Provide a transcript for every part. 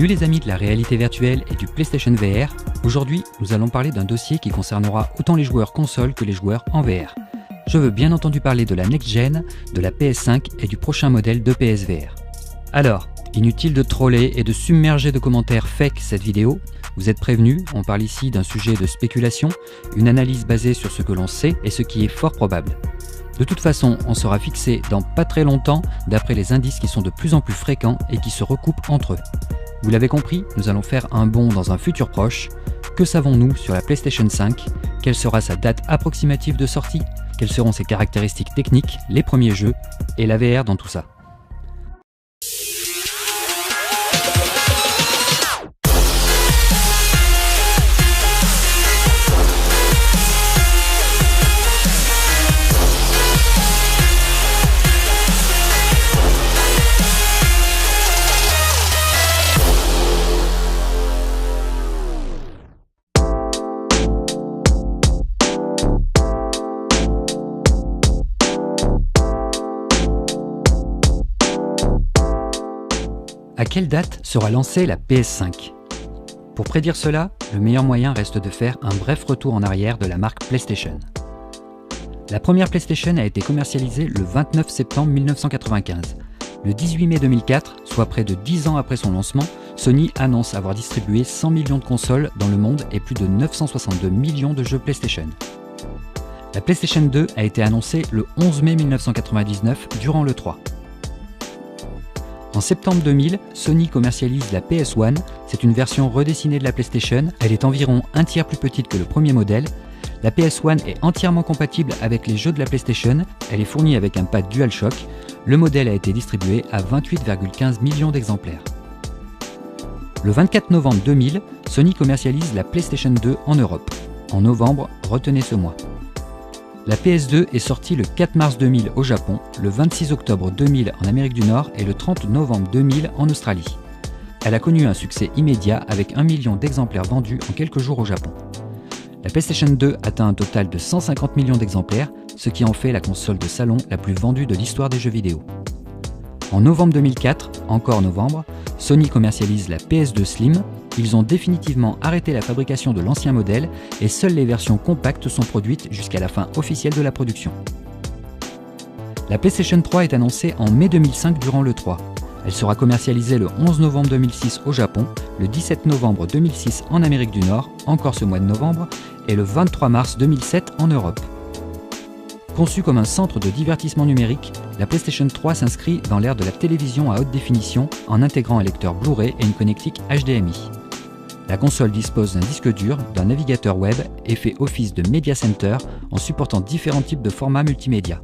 Salut les amis de la réalité virtuelle et du PlayStation VR. Aujourd'hui, nous allons parler d'un dossier qui concernera autant les joueurs console que les joueurs en VR. Je veux bien entendu parler de la next-gen, de la PS5 et du prochain modèle de PSVR. Alors, inutile de troller et de submerger de commentaires fake cette vidéo. Vous êtes prévenus, on parle ici d'un sujet de spéculation, une analyse basée sur ce que l'on sait et ce qui est fort probable. De toute façon, on sera fixé dans pas très longtemps d'après les indices qui sont de plus en plus fréquents et qui se recoupent entre eux. Vous l'avez compris, nous allons faire un bond dans un futur proche. Que savons-nous sur la PlayStation 5 ? Quelle sera sa date approximative de sortie ? Quelles seront ses caractéristiques techniques, les premiers jeux et la VR dans tout ça ? À quelle date sera lancée la PS5 ? Pour prédire cela, le meilleur moyen reste de faire un bref retour en arrière de la marque PlayStation. La première PlayStation a été commercialisée le 29 septembre 1995. Le 18 mai 2004, soit près de 10 ans après son lancement, Sony annonce avoir distribué 100 millions de consoles dans le monde et plus de 962 millions de jeux PlayStation. La PlayStation 2 a été annoncée le 11 mai 1999 durant l'E3. En septembre 2000, Sony commercialise la PS1, c'est une version redessinée de la PlayStation, elle est environ un tiers plus petite que le premier modèle. La PS1 est entièrement compatible avec les jeux de la PlayStation, elle est fournie avec un pad DualShock, le modèle a été distribué à 28,15 millions d'exemplaires. Le 24 novembre 2000, Sony commercialise la PlayStation 2 en Europe. En novembre, retenez ce mois. La PS2 est sortie le 4 mars 2000 au Japon, le 26 octobre 2000 en Amérique du Nord et le 30 novembre 2000 en Australie. Elle a connu un succès immédiat avec 1 million d'exemplaires vendus en quelques jours au Japon. La PlayStation 2 atteint un total de 150 millions d'exemplaires, ce qui en fait la console de salon la plus vendue de l'histoire des jeux vidéo. En novembre 2004, encore novembre, Sony commercialise la PS2 Slim. Ils ont définitivement arrêté la fabrication de l'ancien modèle et seules les versions compactes sont produites jusqu'à la fin officielle de la production. La PlayStation 3 est annoncée en mai 2005 durant l'E3. Elle sera commercialisée le 11 novembre 2006 au Japon, le 17 novembre 2006 en Amérique du Nord, encore ce mois de novembre, et le 23 mars 2007 en Europe. Conçue comme un centre de divertissement numérique, la PlayStation 3 s'inscrit dans l'ère de la télévision à haute définition en intégrant un lecteur Blu-ray et une connectique HDMI. La console dispose d'un disque dur, d'un navigateur web et fait office de Media Center en supportant différents types de formats multimédia.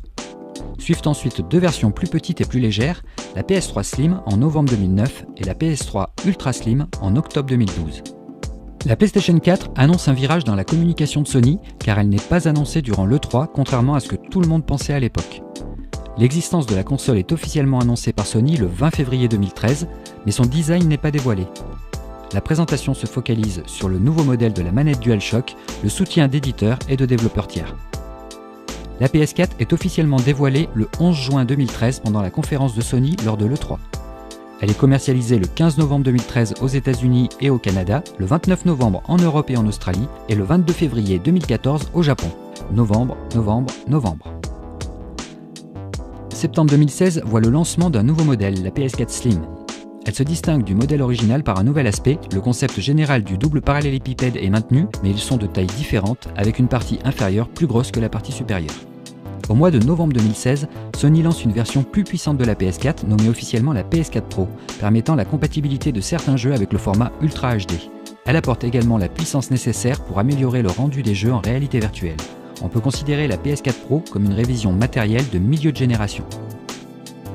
Suivent ensuite deux versions plus petites et plus légères, la PS3 Slim en novembre 2009 et la PS3 Ultra Slim en octobre 2012. La PlayStation 4 annonce un virage dans la communication de Sony car elle n'est pas annoncée durant l'E3 contrairement à ce que tout le monde pensait à l'époque. L'existence de la console est officiellement annoncée par Sony le 20 février 2013, mais son design n'est pas dévoilé. La présentation se focalise sur le nouveau modèle de la manette DualShock, le soutien d'éditeurs et de développeurs tiers. La PS4 est officiellement dévoilée le 11 juin 2013 pendant la conférence de Sony lors de l'E3. Elle est commercialisée le 15 novembre 2013 aux États-Unis et au Canada, le 29 novembre en Europe et en Australie et le 22 février 2014 au Japon. Novembre. Septembre 2016 voit le lancement d'un nouveau modèle, la PS4 Slim. Elle se distingue du modèle original par un nouvel aspect, le concept général du double parallélépipède est maintenu, mais ils sont de tailles différentes, avec une partie inférieure plus grosse que la partie supérieure. Au mois de novembre 2016, Sony lance une version plus puissante de la PS4, nommée officiellement la PS4 Pro, permettant la compatibilité de certains jeux avec le format Ultra HD. Elle apporte également la puissance nécessaire pour améliorer le rendu des jeux en réalité virtuelle. On peut considérer la PS4 Pro comme une révision matérielle de milieu de génération.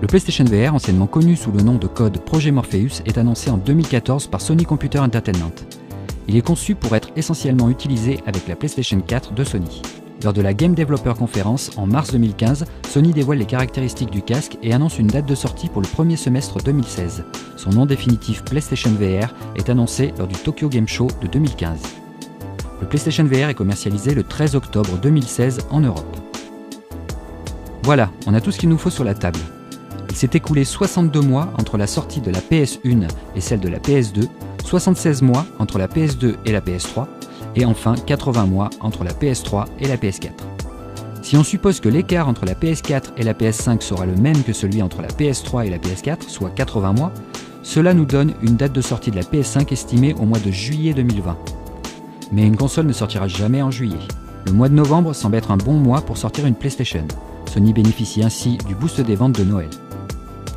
Le PlayStation VR, anciennement connu sous le nom de code Projet Morpheus, est annoncé en 2014 par Sony Computer Entertainment. Il est conçu pour être essentiellement utilisé avec la PlayStation 4 de Sony. Lors de la Game Developer Conference en mars 2015, Sony dévoile les caractéristiques du casque et annonce une date de sortie pour le premier semestre 2016. Son nom définitif PlayStation VR est annoncé lors du Tokyo Game Show de 2015. Le PlayStation VR est commercialisé le 13 octobre 2016 en Europe. Voilà, on a tout ce qu'il nous faut sur la table. Il s'est écoulé 62 mois entre la sortie de la PS1 et celle de la PS2, 76 mois entre la PS2 et la PS3, et enfin 80 mois entre la PS3 et la PS4. Si on suppose que l'écart entre la PS4 et la PS5 sera le même que celui entre la PS3 et la PS4, soit 80 mois, cela nous donne une date de sortie de la PS5 estimée au mois de juillet 2020. Mais une console ne sortira jamais en juillet. Le mois de novembre semble être un bon mois pour sortir une PlayStation. Sony bénéficie ainsi du boost des ventes de Noël.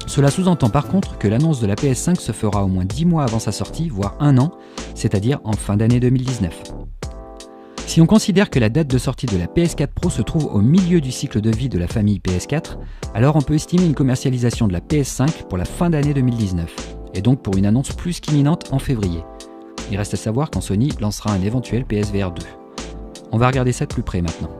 Cela sous-entend par contre que l'annonce de la PS5 se fera au moins 10 mois avant sa sortie, voire un an, c'est-à-dire en fin d'année 2019. Si on considère que la date de sortie de la PS4 Pro se trouve au milieu du cycle de vie de la famille PS4, alors on peut estimer une commercialisation de la PS5 pour la fin d'année 2019, et donc pour une annonce plus qu'imminente en février. Il reste à savoir quand Sony lancera un éventuel PSVR 2. On va regarder ça de plus près maintenant.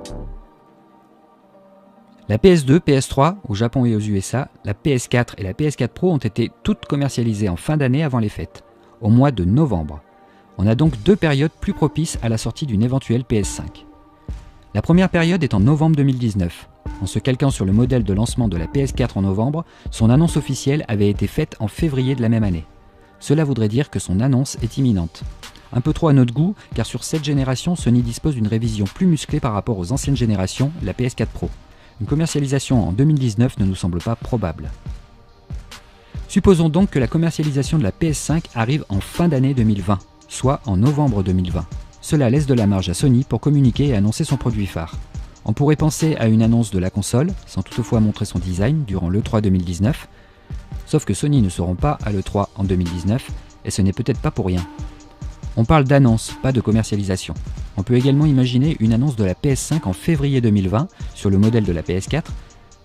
La PS2, PS3 au Japon et aux USA, la PS4 et la PS4 Pro ont été toutes commercialisées en fin d'année avant les fêtes, au mois de novembre. On a donc deux périodes plus propices à la sortie d'une éventuelle PS5. La première période est en novembre 2019. En se calquant sur le modèle de lancement de la PS4 en novembre, son annonce officielle avait été faite en février de la même année. Cela voudrait dire que son annonce est imminente. Un peu trop à notre goût, car sur cette génération, Sony dispose d'une révision plus musclée par rapport aux anciennes générations, la PS4 Pro. Une commercialisation en 2019 ne nous semble pas probable. Supposons donc que la commercialisation de la PS5 arrive en fin d'année 2020. Soit en novembre 2020. Cela laisse de la marge à Sony pour communiquer et annoncer son produit phare. On pourrait penser à une annonce de la console, sans toutefois montrer son design durant l'E3 2019, sauf que Sony ne seront pas à l'E3 en 2019, et ce n'est peut-être pas pour rien. On parle d'annonce, pas de commercialisation. On peut également imaginer une annonce de la PS5 en février 2020, sur le modèle de la PS4.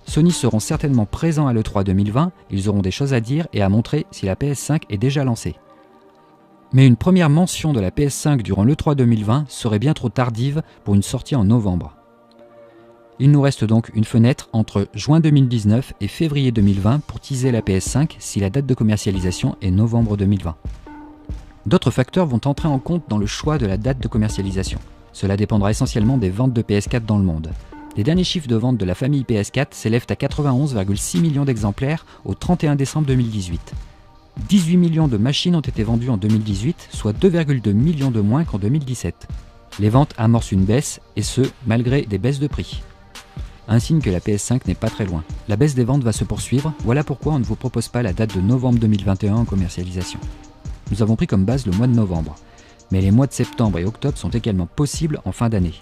Sony seront certainement présents à l'E3 2020, ils auront des choses à dire et à montrer si la PS5 est déjà lancée. Mais une première mention de la PS5 durant l'E3 2020 serait bien trop tardive pour une sortie en novembre. Il nous reste donc une fenêtre entre juin 2019 et février 2020 pour teaser la PS5 si la date de commercialisation est novembre 2020. D'autres facteurs vont entrer en compte dans le choix de la date de commercialisation. Cela dépendra essentiellement des ventes de PS4 dans le monde. Les derniers chiffres de vente de la famille PS4 s'élèvent à 91,6 millions d'exemplaires au 31 décembre 2018. 18 millions de machines ont été vendues en 2018, soit 2,2 millions de moins qu'en 2017. Les ventes amorcent une baisse, et ce, malgré des baisses de prix. Un signe que la PS5 n'est pas très loin. La baisse des ventes va se poursuivre, voilà pourquoi on ne vous propose pas la date de novembre 2021 en commercialisation. Nous avons pris comme base le mois de novembre, mais les mois de septembre et octobre sont également possibles en fin d'année.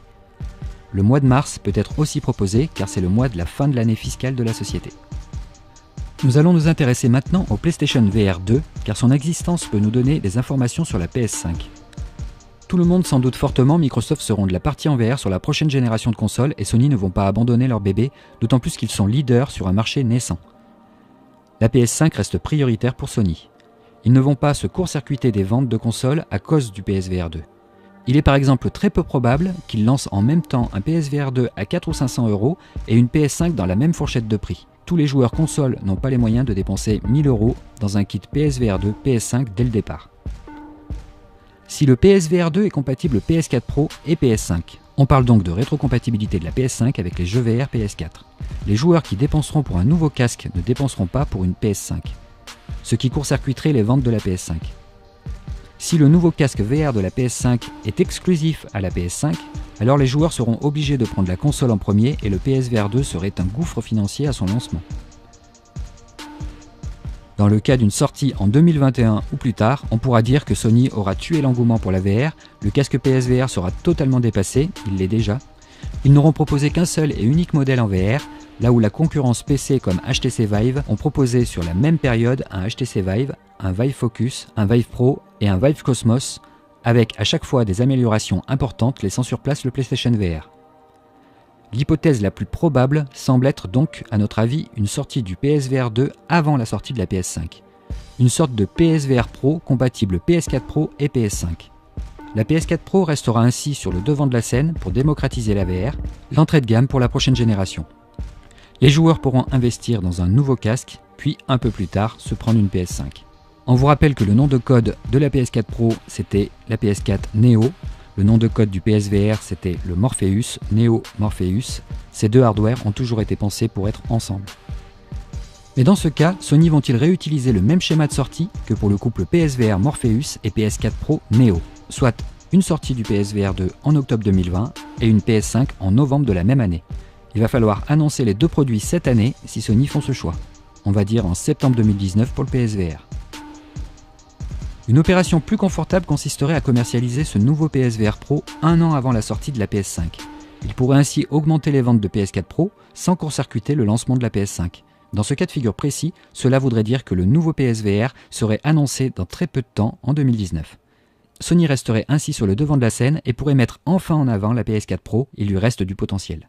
Le mois de mars peut être aussi proposé, car c'est le mois de la fin de l'année fiscale de la société. Nous allons nous intéresser maintenant au PlayStation VR 2, car son existence peut nous donner des informations sur la PS5. Tout le monde s'en doute fortement, Microsoft seront de la partie en VR sur la prochaine génération de consoles et Sony ne vont pas abandonner leur bébé, d'autant plus qu'ils sont leaders sur un marché naissant. La PS5 reste prioritaire pour Sony. Ils ne vont pas se court-circuiter des ventes de consoles à cause du PSVR 2. Il est par exemple très peu probable qu'ils lancent en même temps un PSVR 2 à 4 ou 500 € et une PS5 dans la même fourchette de prix. Tous les joueurs consoles n'ont pas les moyens de dépenser 1000 € dans un kit PSVR 2 PS5 dès le départ. Si le PSVR 2 est compatible PS4 Pro et PS5, on parle donc de rétrocompatibilité de la PS5 avec les jeux VR PS4. Les joueurs qui dépenseront pour un nouveau casque ne dépenseront pas pour une PS5, ce qui court-circuiterait les ventes de la PS5. Si le nouveau casque VR de la PS5 est exclusif à la PS5, alors les joueurs seront obligés de prendre la console en premier et le PSVR 2 serait un gouffre financier à son lancement. Dans le cas d'une sortie en 2021 ou plus tard, on pourra dire que Sony aura tué l'engouement pour la VR, le casque PSVR sera totalement dépassé, il l'est déjà. Ils n'auront proposé qu'un seul et unique modèle en VR, là où la concurrence PC comme HTC Vive ont proposé sur la même période un HTC Vive, un Vive Focus, un Vive Pro et un Vive Cosmos, avec à chaque fois des améliorations importantes laissant sur place le PlayStation VR. L'hypothèse la plus probable semble être donc, à notre avis, une sortie du PSVR 2 avant la sortie de la PS5. Une sorte de PSVR Pro compatible PS4 Pro et PS5. La PS4 Pro restera ainsi sur le devant de la scène pour démocratiser la VR, l'entrée de gamme pour la prochaine génération. Les joueurs pourront investir dans un nouveau casque, puis un peu plus tard se prendre une PS5. On vous rappelle que le nom de code de la PS4 Pro c'était la PS4 Neo, le nom de code du PSVR c'était le Morpheus, Neo Morpheus. Ces deux hardwares ont toujours été pensés pour être ensemble. Mais dans ce cas, Sony vont-ils réutiliser le même schéma de sortie que pour le couple PSVR Morpheus et PS4 Pro Neo, soit une sortie du PSVR 2 en octobre 2020 et une PS5 en novembre de la même année. Il va falloir annoncer les deux produits cette année si Sony font ce choix. On va dire en septembre 2019 pour le PSVR. Une opération plus confortable consisterait à commercialiser ce nouveau PSVR Pro un an avant la sortie de la PS5. Il pourrait ainsi augmenter les ventes de PS4 Pro sans court-circuiter le lancement de la PS5. Dans ce cas de figure précis, cela voudrait dire que le nouveau PSVR serait annoncé dans très peu de temps en 2019. Sony resterait ainsi sur le devant de la scène et pourrait mettre enfin en avant la PS4 Pro, il lui reste du potentiel.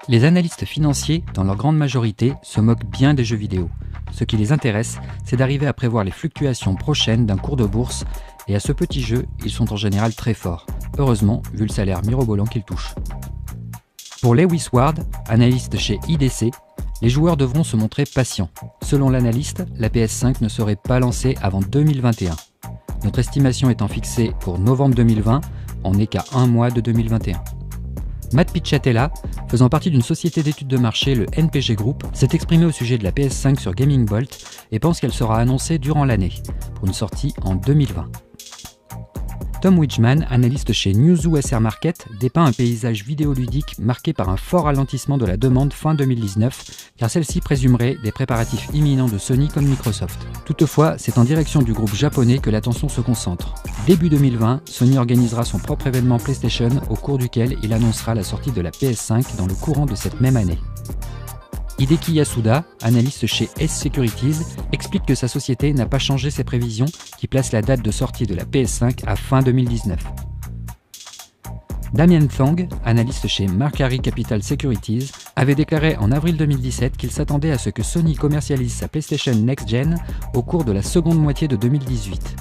Les analystes financiers, dans leur grande majorité, se moquent bien des jeux vidéo. Ce qui les intéresse, c'est d'arriver à prévoir les fluctuations prochaines d'un cours de bourse, et à ce petit jeu, ils sont en général très forts. Heureusement, vu le salaire mirobolant qu'ils touchent. Pour Lewis Ward, analyste chez IDC, les joueurs devront se montrer patients. Selon l'analyste, la PS5 ne serait pas lancée avant 2021. Notre estimation étant fixée pour novembre 2020, on n'est qu'à un mois de 2021. Matt Piccatella, faisant partie d'une société d'études de marché, le NPG Group, s'est exprimé au sujet de la PS5 sur Gaming Bolt et pense qu'elle sera annoncée durant l'année, pour une sortie en 2020. Tom Widgman, analyste chez Newzoo SR Market, dépeint un paysage vidéoludique marqué par un fort ralentissement de la demande fin 2019, car celle-ci présumerait des préparatifs imminents de Sony comme Microsoft. Toutefois, c'est en direction du groupe japonais que l'attention se concentre. Début 2020, Sony organisera son propre événement PlayStation au cours duquel il annoncera la sortie de la PS5 dans le courant de cette même année. Hideki Yasuda, analyste chez S-Securities, explique que sa société n'a pas changé ses prévisions qui placent la date de sortie de la PS5 à fin 2019. Damien Thong, analyste chez Mercari Capital Securities, avait déclaré en avril 2017 qu'il s'attendait à ce que Sony commercialise sa PlayStation Next Gen au cours de la seconde moitié de 2018.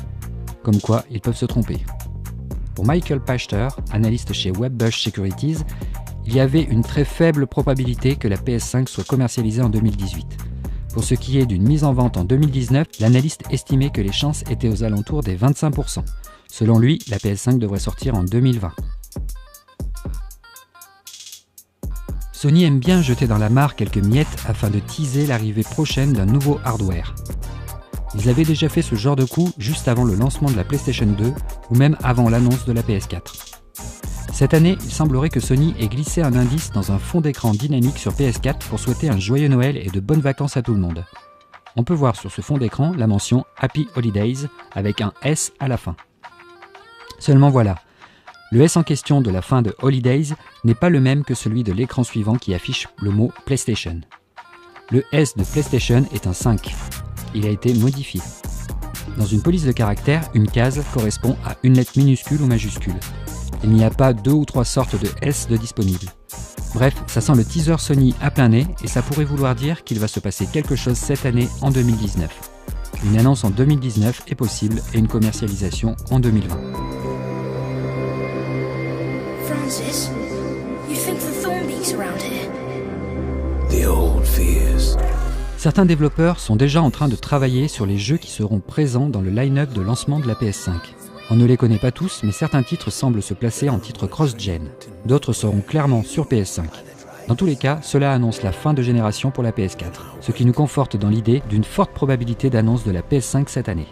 Comme quoi, ils peuvent se tromper. Pour Michael Pachter, analyste chez Wedbush Securities, il y avait une très faible probabilité que la PS5 soit commercialisée en 2018. Pour ce qui est d'une mise en vente en 2019, l'analyste estimait que les chances étaient aux alentours des 25%. Selon lui, la PS5 devrait sortir en 2020. Sony aime bien jeter dans la mare quelques miettes afin de teaser l'arrivée prochaine d'un nouveau hardware. Ils avaient déjà fait ce genre de coup juste avant le lancement de la PlayStation 2 ou même avant l'annonce de la PS4. Cette année, il semblerait que Sony ait glissé un indice dans un fond d'écran dynamique sur PS4 pour souhaiter un joyeux Noël et de bonnes vacances à tout le monde. On peut voir sur ce fond d'écran la mention Happy Holidays avec un S à la fin. Seulement voilà, le S en question de la fin de Holidays n'est pas le même que celui de l'écran suivant qui affiche le mot PlayStation. Le S de PlayStation est un 5. Il a été modifié. Dans une police de caractères, une case correspond à une lettre minuscule ou majuscule. Il n'y a pas 2 ou 3 sortes de S de disponibles. Bref, ça sent le teaser Sony à plein nez et ça pourrait vouloir dire qu'il va se passer quelque chose cette année en 2019. Une annonce en 2019 est possible et une commercialisation en 2020. Francis, you think the Thornbeak's around here? The old fears. Certains développeurs sont déjà en train de travailler sur les jeux qui seront présents dans le line-up de lancement de la PS5. On ne les connaît pas tous, mais certains titres semblent se placer en titre cross-gen. D'autres seront clairement sur PS5. Dans tous les cas, cela annonce la fin de génération pour la PS4, ce qui nous conforte dans l'idée d'une forte probabilité d'annonce de la PS5 cette année.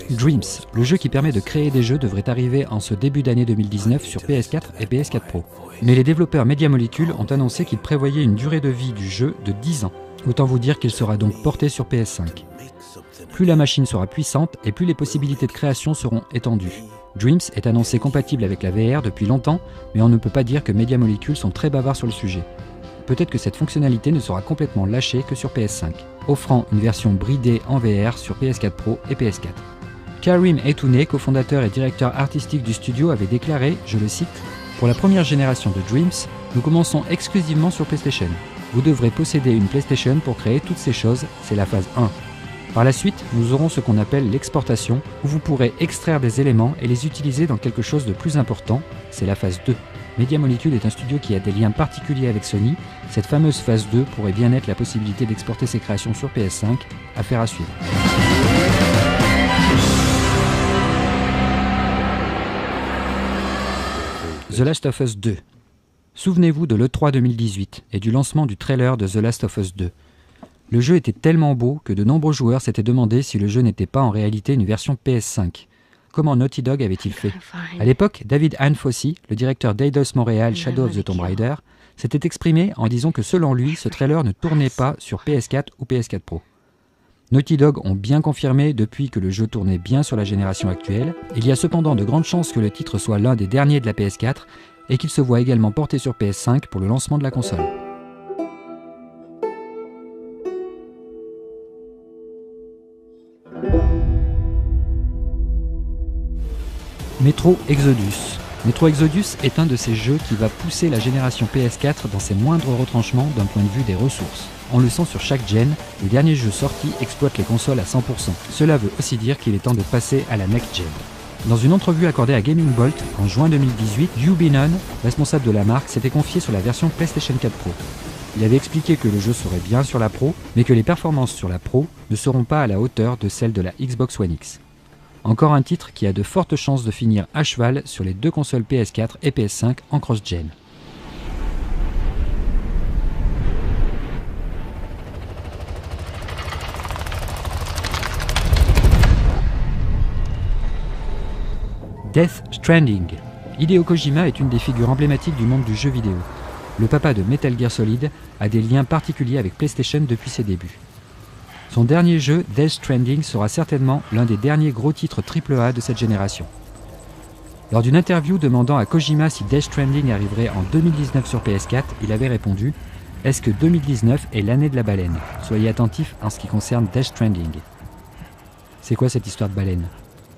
Dreams, le jeu qui permet de créer des jeux, devrait arriver en ce début d'année 2019 sur PS4 et PS4 Pro. Mais les développeurs Media Molecule ont annoncé qu'ils prévoyaient une durée de vie du jeu de 10 ans. Autant vous dire qu'il sera donc porté sur PS5. Plus la machine sera puissante et plus les possibilités de création seront étendues. Dreams est annoncé compatible avec la VR depuis longtemps, mais on ne peut pas dire que Media Molecule sont très bavards sur le sujet. Peut-être que cette fonctionnalité ne sera complètement lâchée que sur PS5, offrant une version bridée en VR sur PS4 Pro et PS4. Karim Etoune, cofondateur et directeur artistique du studio, avait déclaré, je le cite, « Pour la première génération de Dreams, nous commençons exclusivement sur PlayStation. Vous devrez posséder une PlayStation pour créer toutes ces choses, c'est la phase 1. Par la suite, nous aurons ce qu'on appelle l'exportation, où vous pourrez extraire des éléments et les utiliser dans quelque chose de plus important, c'est la phase 2. Media Molecule est un studio qui a des liens particuliers avec Sony, cette fameuse phase 2 pourrait bien être la possibilité d'exporter ses créations sur PS5, affaire à suivre. The Last of Us 2. Souvenez-vous de l'E3 2018 et du lancement du trailer de The Last of Us 2. Le jeu était tellement beau que de nombreux joueurs s'étaient demandé si le jeu n'était pas en réalité une version PS5. Comment Naughty Dog avait-il fait ? À l'époque, David Anfossi, le directeur d'Eidos Montréal Shadow of the Tomb Raider, s'était exprimé en disant que selon lui, ce trailer ne tournait pas sur PS4 ou PS4 Pro. Naughty Dog ont bien confirmé depuis que le jeu tournait bien sur la génération actuelle. Il y a cependant de grandes chances que le titre soit l'un des derniers de la PS4 et qu'il se voit également porté sur PS5 pour le lancement de la console. Metro Exodus. Metro Exodus est un de ces jeux qui va pousser la génération PS4 dans ses moindres retranchements d'un point de vue des ressources. On le sent sur chaque gen, les derniers jeux sortis exploitent les consoles à 100%. Cela veut aussi dire qu'il est temps de passer à la next gen. Dans une entrevue accordée à Gaming Bolt en juin 2018, Hugh Binnon, responsable de la marque, s'était confié sur la version PlayStation 4 Pro. Il avait expliqué que le jeu serait bien sur la Pro, mais que les performances sur la Pro ne seront pas à la hauteur de celles de la Xbox One X. Encore un titre qui a de fortes chances de finir à cheval sur les deux consoles PS4 et PS5 en cross-gen. Death Stranding. Hideo Kojima est une des figures emblématiques du monde du jeu vidéo. Le papa de Metal Gear Solid a des liens particuliers avec PlayStation depuis ses débuts. Son dernier jeu, Death Stranding, sera certainement l'un des derniers gros titres AAA de cette génération. Lors d'une interview demandant à Kojima si Death Stranding arriverait en 2019 sur PS4, il avait répondu « Est-ce que 2019 est l'année de la baleine ? Soyez attentifs en ce qui concerne Death Stranding. » C'est quoi cette histoire de baleine ?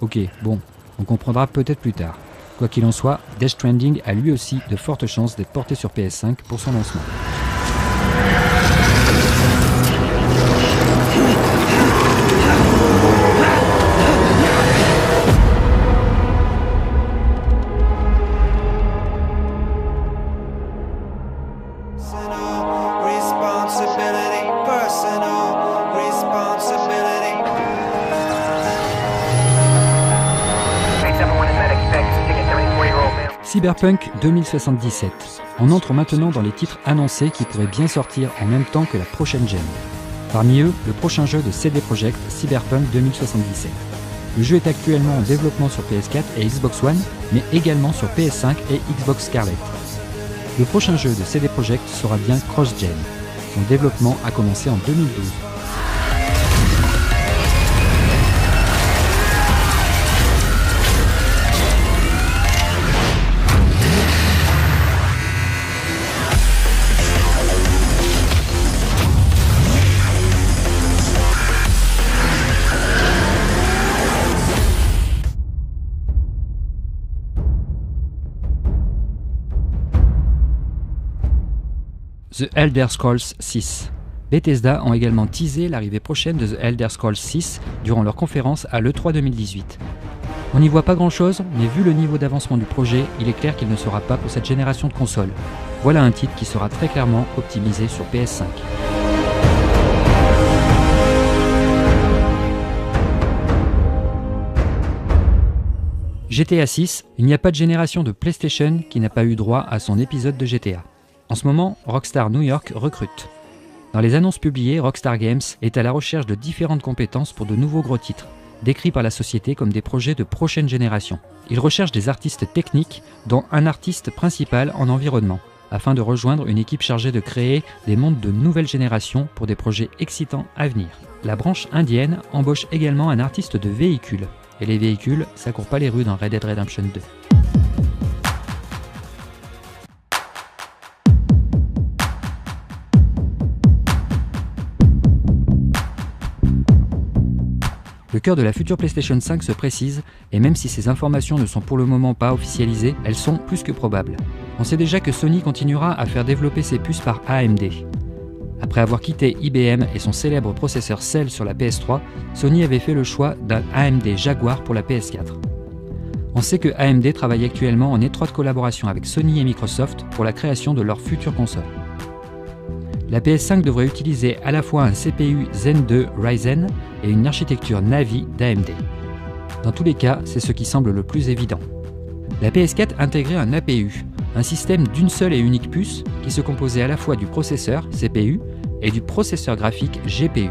Ok, bon, on comprendra peut-être plus tard. Quoi qu'il en soit, Death Stranding a lui aussi de fortes chances d'être porté sur PS5 pour son lancement. Cyberpunk 2077. On entre maintenant dans les titres annoncés qui pourraient bien sortir en même temps que la prochaine gen. Parmi eux, le prochain jeu de CD Projekt, Cyberpunk 2077. Le jeu est actuellement en développement sur PS4 et Xbox One, mais également sur PS5 et Xbox Scarlett. Le prochain jeu de CD Projekt sera bien cross-gen. Son développement a commencé en 2012. The Elder Scrolls 6. Bethesda ont également teasé l'arrivée prochaine de The Elder Scrolls 6 durant leur conférence à l'E3 2018. On n'y voit pas grand chose, mais vu le niveau d'avancement du projet, il est clair qu'il ne sera pas pour cette génération de consoles. Voilà un titre qui sera très clairement optimisé sur PS5. GTA 6, il n'y a pas de génération de PlayStation qui n'a pas eu droit à son épisode de GTA. En ce moment, Rockstar New York recrute. Dans les annonces publiées, Rockstar Games est à la recherche de différentes compétences pour de nouveaux gros titres, décrits par la société comme des projets de prochaine génération. Ils recherchent des artistes techniques, dont un artiste principal en environnement, afin de rejoindre une équipe chargée de créer des mondes de nouvelle génération pour des projets excitants à venir. La branche indienne embauche également un artiste de véhicules. Et les véhicules, ça court pas les rues dans Red Dead Redemption 2. Le cœur de la future PlayStation 5 se précise, et même si ces informations ne sont pour le moment pas officialisées, elles sont plus que probables. On sait déjà que Sony continuera à faire développer ses puces par AMD. Après avoir quitté IBM et son célèbre processeur Cell sur la PS3, Sony avait fait le choix d'un AMD Jaguar pour la PS4. On sait que AMD travaille actuellement en étroite collaboration avec Sony et Microsoft pour la création de leur future console. La PS5 devrait utiliser à la fois un CPU Zen 2 Ryzen et une architecture Navi d'AMD. Dans tous les cas, c'est ce qui semble le plus évident. La PS4 intégrait un APU, un système d'une seule et unique puce qui se composait à la fois du processeur CPU et du processeur graphique GPU.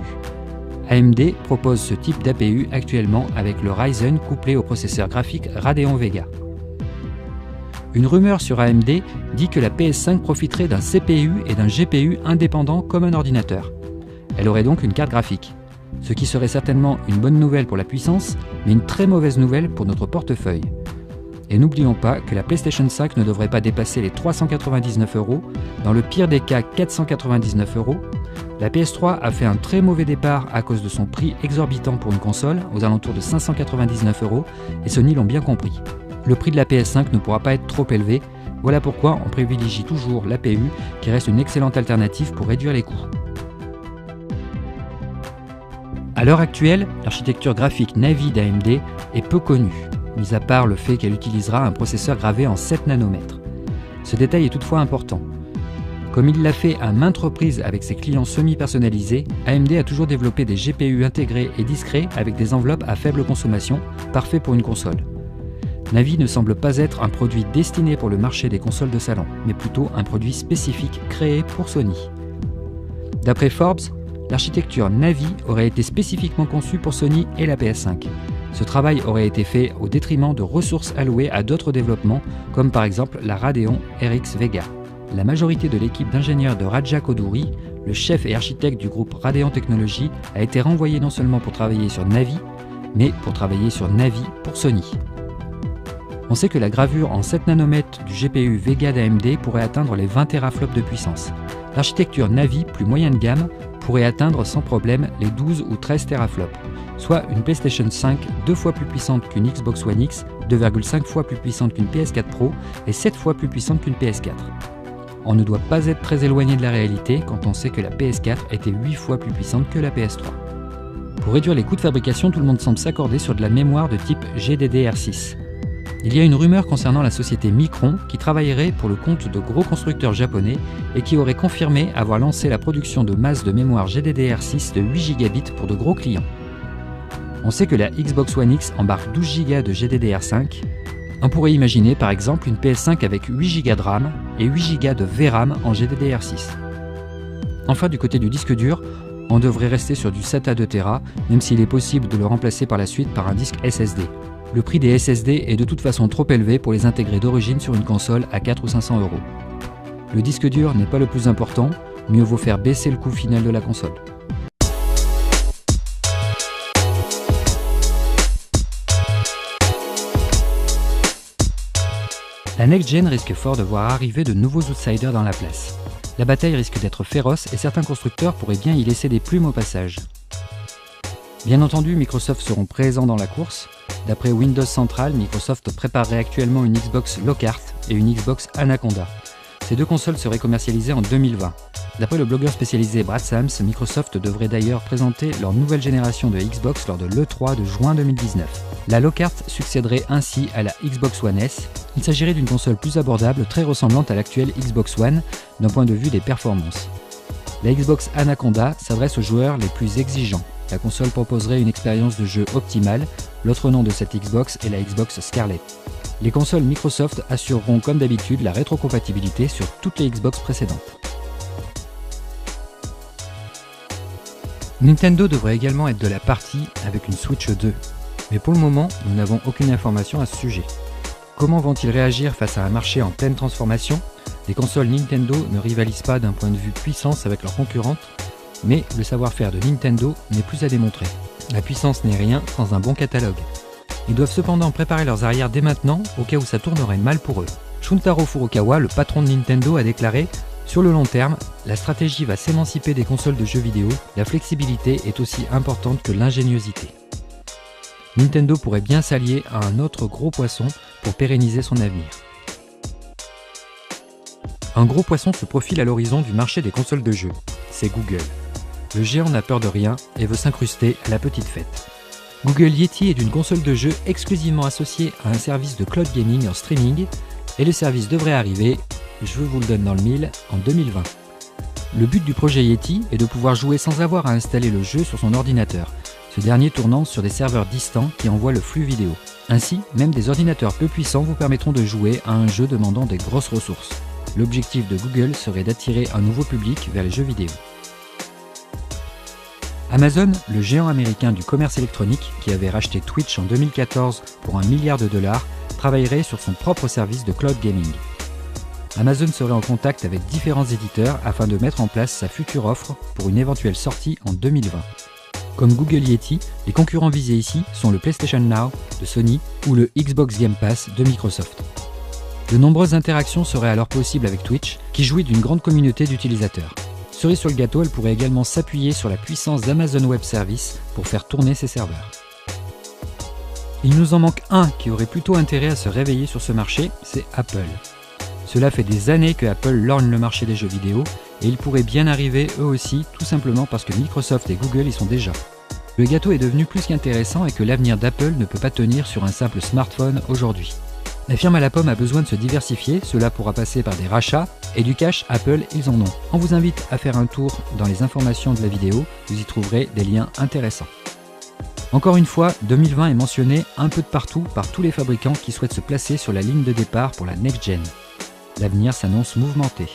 AMD propose ce type d'APU actuellement avec le Ryzen couplé au processeur graphique Radeon Vega. Une rumeur sur AMD dit que la PS5 profiterait d'un CPU et d'un GPU indépendants comme un ordinateur. Elle aurait donc une carte graphique, ce qui serait certainement une bonne nouvelle pour la puissance, mais une très mauvaise nouvelle pour notre portefeuille. Et n'oublions pas que la PlayStation 5 ne devrait pas dépasser les 399 €, dans le pire des cas 499 €. La PS3 a fait un très mauvais départ à cause de son prix exorbitant pour une console, aux alentours de 599 €, et Sony l'ont bien compris. Le prix de la PS5 ne pourra pas être trop élevé, voilà pourquoi on privilégie toujours l'APU, qui reste une excellente alternative pour réduire les coûts. À l'heure actuelle, l'architecture graphique Navi d'AMD est peu connue, mis à part le fait qu'elle utilisera un processeur gravé en 7 nanomètres. Ce détail est toutefois important. Comme il l'a fait à maintes reprises avec ses clients semi-personnalisés, AMD a toujours développé des GPU intégrés et discrets avec des enveloppes à faible consommation, parfaits pour une console. Navi ne semble pas être un produit destiné pour le marché des consoles de salon, mais plutôt un produit spécifique créé pour Sony. D'après Forbes, l'architecture Navi aurait été spécifiquement conçue pour Sony et la PS5. Ce travail aurait été fait au détriment de ressources allouées à d'autres développements, comme par exemple la Radeon RX Vega. La majorité de l'équipe d'ingénieurs de Raja Koduri, le chef et architecte du groupe Radeon Technologies, a été renvoyé non seulement pour travailler sur Navi, mais pour travailler sur Navi pour Sony. On sait que la gravure en 7 nanomètres du GPU Vega d'AMD pourrait atteindre les 20 teraflops de puissance. L'architecture Navi, plus moyen de gamme, pourrait atteindre sans problème les 12 ou 13 teraflops, soit une PlayStation 5 2 fois plus puissante qu'une Xbox One X, 2,5 fois plus puissante qu'une PS4 Pro et 7 fois plus puissante qu'une PS4. On ne doit pas être très éloigné de la réalité quand on sait que la PS4 était 8 fois plus puissante que la PS3. Pour réduire les coûts de fabrication, tout le monde semble s'accorder sur de la mémoire de type GDDR6. Il y a une rumeur concernant la société Micron qui travaillerait pour le compte de gros constructeurs japonais et qui aurait confirmé avoir lancé la production de masse de mémoire GDDR6 de 8 Gb pour de gros clients. On sait que la Xbox One X embarque 12 Go de GDDR5. On pourrait imaginer par exemple une PS5 avec 8 Go de RAM et 8 Go de VRAM en GDDR6. Enfin, du côté du disque dur, on devrait rester sur du SATA 2 Tera, même s'il est possible de le remplacer par la suite par un disque SSD. Le prix des SSD est de toute façon trop élevé pour les intégrer d'origine sur une console à 400 ou 500 €. Le disque dur n'est pas le plus important, mieux vaut faire baisser le coût final de la console. La next-gen risque fort de voir arriver de nouveaux outsiders dans la place. La bataille risque d'être féroce et certains constructeurs pourraient bien y laisser des plumes au passage. Bien entendu, Microsoft seront présents dans la course. D'après Windows Central, Microsoft préparerait actuellement une Xbox Lockhart et une Xbox Anaconda. Ces deux consoles seraient commercialisées en 2020. D'après le blogueur spécialisé Brad Sams, Microsoft devrait d'ailleurs présenter leur nouvelle génération de Xbox lors de l'E3 de juin 2019. La Lockhart succéderait ainsi à la Xbox One S. Il s'agirait d'une console plus abordable, très ressemblante à l'actuelle Xbox One d'un point de vue des performances. La Xbox Anaconda s'adresse aux joueurs les plus exigeants. La console proposerait une expérience de jeu optimale. L'autre nom de cette Xbox est la Xbox Scarlett. Les consoles Microsoft assureront comme d'habitude la rétrocompatibilité sur toutes les Xbox précédentes. Nintendo devrait également être de la partie avec une Switch 2. Mais pour le moment, nous n'avons aucune information à ce sujet. Comment vont-ils réagir face à un marché en pleine transformation ? Les consoles Nintendo ne rivalisent pas d'un point de vue puissance avec leurs concurrentes, mais le savoir-faire de Nintendo n'est plus à démontrer. La puissance n'est rien sans un bon catalogue. Ils doivent cependant préparer leurs arrières dès maintenant au cas où ça tournerait mal pour eux. Shuntaro Furukawa, le patron de Nintendo, a déclaré « Sur le long terme, la stratégie va s'émanciper des consoles de jeux vidéo, la flexibilité est aussi importante que l'ingéniosité. » Nintendo pourrait bien s'allier à un autre gros poisson pour pérenniser son avenir. Un gros poisson se profile à l'horizon du marché des consoles de jeux, c'est Google. Le géant n'a peur de rien et veut s'incruster à la petite fête. Google Yeti est une console de jeu exclusivement associée à un service de cloud gaming en streaming et le service devrait arriver, je vous le donne dans le mille, en 2020. Le but du projet Yeti est de pouvoir jouer sans avoir à installer le jeu sur son ordinateur, ce dernier tournant sur des serveurs distants qui envoient le flux vidéo. Ainsi, même des ordinateurs peu puissants vous permettront de jouer à un jeu demandant des grosses ressources. L'objectif de Google serait d'attirer un nouveau public vers les jeux vidéo. Amazon, le géant américain du commerce électronique qui avait racheté Twitch en 2014 pour $1 milliard, travaillerait sur son propre service de cloud gaming. Amazon serait en contact avec différents éditeurs afin de mettre en place sa future offre pour une éventuelle sortie en 2020. Comme Google Yeti, les concurrents visés ici sont le PlayStation Now de Sony ou le Xbox Game Pass de Microsoft. De nombreuses interactions seraient alors possibles avec Twitch, qui jouit d'une grande communauté d'utilisateurs. Cerise sur le gâteau, elle pourrait également s'appuyer sur la puissance d'Amazon Web Services pour faire tourner ses serveurs. Il nous en manque un qui aurait plutôt intérêt à se réveiller sur ce marché, c'est Apple. Cela fait des années que Apple lorgne le marché des jeux vidéo et ils pourraient bien arriver eux aussi, tout simplement parce que Microsoft et Google y sont déjà. Le gâteau est devenu plus qu'intéressant et que l'avenir d'Apple ne peut pas tenir sur un simple smartphone aujourd'hui. La firme à la pomme a besoin de se diversifier, cela pourra passer par des rachats, et du cash, Apple, ils en ont. On vous invite à faire un tour dans les informations de la vidéo, vous y trouverez des liens intéressants. Encore une fois, 2020 est mentionné un peu de partout par tous les fabricants qui souhaitent se placer sur la ligne de départ pour la next-gen. L'avenir s'annonce mouvementé.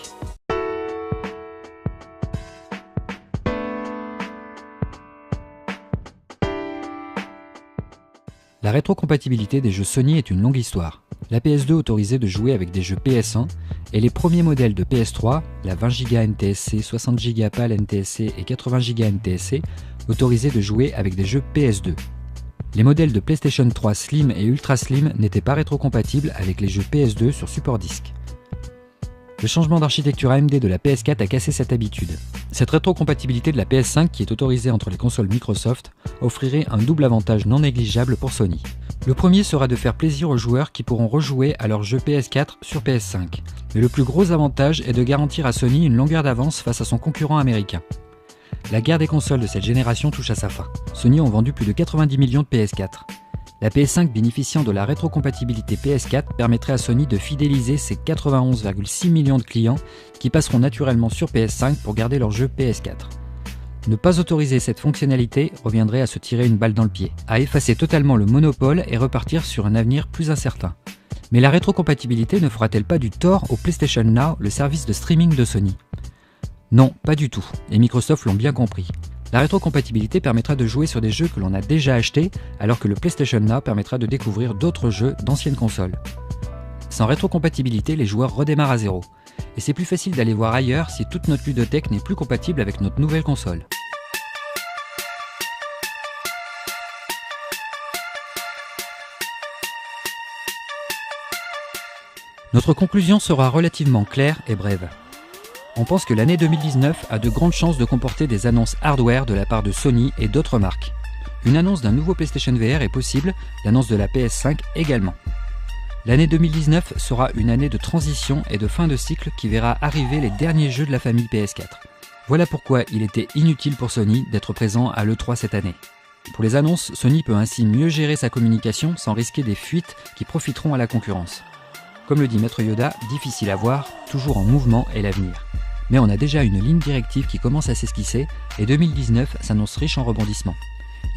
La rétrocompatibilité des jeux Sony est une longue histoire. La PS2 autorisait de jouer avec des jeux PS1 et les premiers modèles de PS3, la 20 Go NTSC, 60 Go PAL NTSC et 80 Go NTSC, autorisaient de jouer avec des jeux PS2. Les modèles de PlayStation 3 Slim et Ultra Slim n'étaient pas rétrocompatibles avec les jeux PS2 sur support disque. Le changement d'architecture AMD de la PS4 a cassé cette habitude. Cette rétrocompatibilité de la PS5 qui est autorisée entre les consoles Microsoft offrirait un double avantage non négligeable pour Sony. Le premier sera de faire plaisir aux joueurs qui pourront rejouer à leurs jeux PS4 sur PS5. Mais le plus gros avantage est de garantir à Sony une longueur d'avance face à son concurrent américain. La guerre des consoles de cette génération touche à sa fin. Sony ont vendu plus de 90 millions de PS4. La PS5 bénéficiant de la rétrocompatibilité PS4 permettrait à Sony de fidéliser ses 91,6 millions de clients qui passeront naturellement sur PS5 pour garder leur jeu PS4. Ne pas autoriser cette fonctionnalité reviendrait à se tirer une balle dans le pied, à effacer totalement le monopole et repartir sur un avenir plus incertain. Mais la rétrocompatibilité ne fera-t-elle pas du tort au PlayStation Now, le service de streaming de Sony ? Non, pas du tout, et Microsoft l'ont bien compris. La rétrocompatibilité permettra de jouer sur des jeux que l'on a déjà achetés, alors que le PlayStation Now permettra de découvrir d'autres jeux d'anciennes consoles. Sans rétrocompatibilité, les joueurs redémarrent à zéro. Et c'est plus facile d'aller voir ailleurs si toute notre ludothèque n'est plus compatible avec notre nouvelle console. Notre conclusion sera relativement claire et brève. On pense que l'année 2019 a de grandes chances de comporter des annonces hardware de la part de Sony et d'autres marques. Une annonce d'un nouveau PlayStation VR est possible, l'annonce de la PS5 également. L'année 2019 sera une année de transition et de fin de cycle qui verra arriver les derniers jeux de la famille PS4. Voilà pourquoi il était inutile pour Sony d'être présent à l'E3 cette année. Pour les annonces, Sony peut ainsi mieux gérer sa communication sans risquer des fuites qui profiteront à la concurrence. Comme le dit Maître Yoda, difficile à voir, toujours en mouvement est l'avenir. Mais on a déjà une ligne directive qui commence à s'esquisser et 2019 s'annonce riche en rebondissements.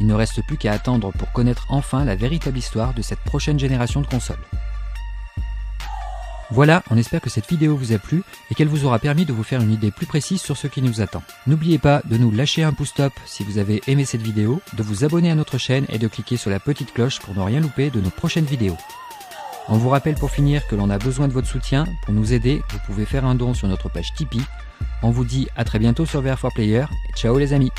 Il ne reste plus qu'à attendre pour connaître enfin la véritable histoire de cette prochaine génération de consoles. Voilà, on espère que cette vidéo vous a plu et qu'elle vous aura permis de vous faire une idée plus précise sur ce qui nous attend. N'oubliez pas de nous lâcher un pouce top si vous avez aimé cette vidéo, de vous abonner à notre chaîne et de cliquer sur la petite cloche pour ne rien louper de nos prochaines vidéos. On vous rappelle pour finir que l'on a besoin de votre soutien. Pour nous aider, vous pouvez faire un don sur notre page Tipeee. On vous dit à très bientôt sur VR4Player et ciao les amis.